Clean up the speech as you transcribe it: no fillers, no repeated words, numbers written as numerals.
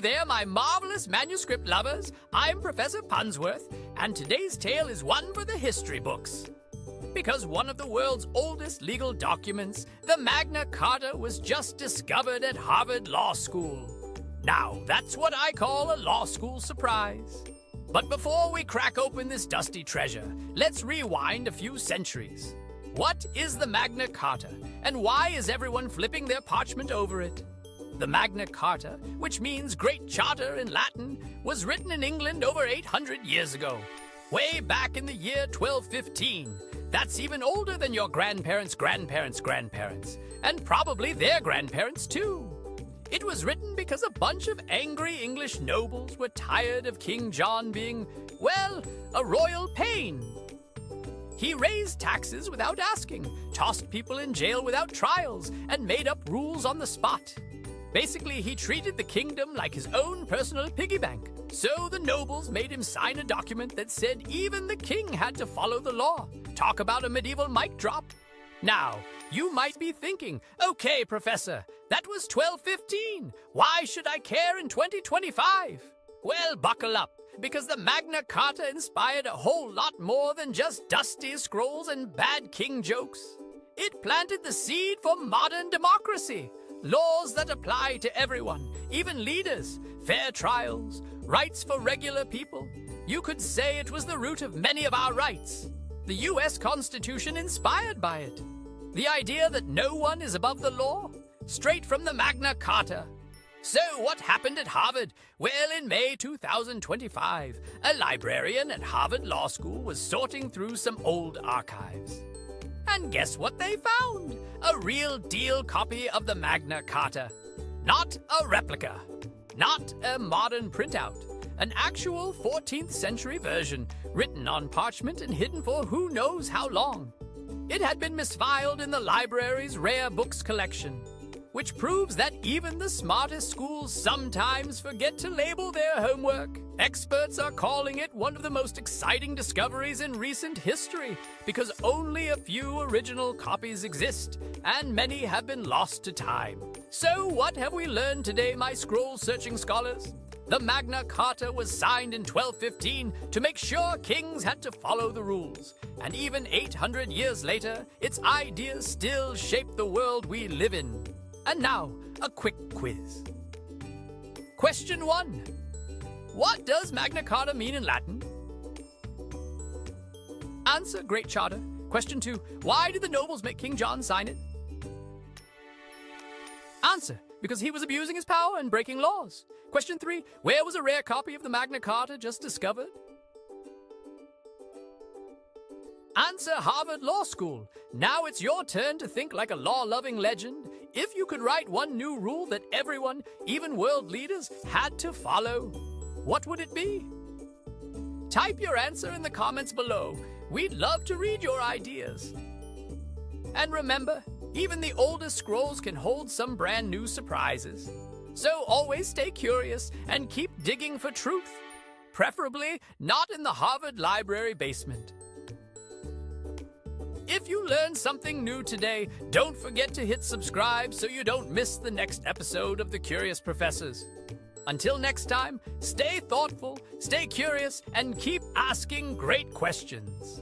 there, my marvelous manuscript lovers. I'm Professor Punzworth, and today's tale is one for the history books. Because one of the world's oldest legal documents, the Magna Carta, was just discovered at Harvard Law School. Now, that's what I call a law school surprise. But before we crack open this dusty treasure, let's rewind a few centuries. What is the Magna Carta, and why is everyone flipping their parchment over it? The Magna Carta, which means Great Charter in Latin, was written in England over 800 years ago, way back in the year 1215. That's even older than your grandparents' grandparents' grandparents, and probably their grandparents too. It was written because a bunch of angry English nobles were tired of King John being, well, a royal pain. He raised taxes without asking, tossed people in jail without trials, and made up rules on the spot. Basically, he treated the kingdom like his own personal piggy bank. So the nobles made him sign a document that said even the king had to follow the law. Talk about a medieval mic drop. Now, you might be thinking, okay, Professor, that was 1215. Why should I care in 2025? Well, buckle up, because the Magna Carta inspired a whole lot more than just dusty scrolls and bad king jokes. It planted the seed for modern democracy. Laws that apply to everyone, even leaders, fair trials, rights for regular people. You could say it was the root of many of our rights. The U.S. Constitution inspired by it. The idea that no one is above the law, straight from the Magna Carta. So what happened at Harvard? Well, in May 2025, a librarian at Harvard Law School was sorting through some old archives. And guess what they found? A real deal copy of the Magna Carta. Not a replica. Not a modern printout. An actual 14th century version, written on parchment and hidden for who knows how long. It had been misfiled in the library's rare books collection, which proves that even the smartest schools sometimes forget to label their homework. Experts are calling it one of the most exciting discoveries in recent history because only a few original copies exist, and many have been lost to time. So what have we learned today, my scroll-searching scholars? The Magna Carta was signed in 1215 to make sure kings had to follow the rules. And even 800 years later, its ideas still shape the world we live in. And now, a quick quiz. Question 1. What does Magna Carta mean in Latin? Answer, Great Charter. Question 2. Why did the nobles make King John sign it? Answer, because he was abusing his power and breaking laws. Question 3. Where was a rare copy of the Magna Carta just discovered? Answer, Harvard Law School. Now it's your turn to think like a law-loving legend. If you could write one new rule that everyone, even world leaders, had to follow, what would it be? Type your answer in the comments below. We'd love to read your ideas. And remember, even the oldest scrolls can hold some brand new surprises. So always stay curious and keep digging for truth. Preferably not in the Harvard Library basement. If you learned something new today, don't forget to hit subscribe so you don't miss the next episode of The Curious Professors. Until next time, stay thoughtful, stay curious, and keep asking great questions.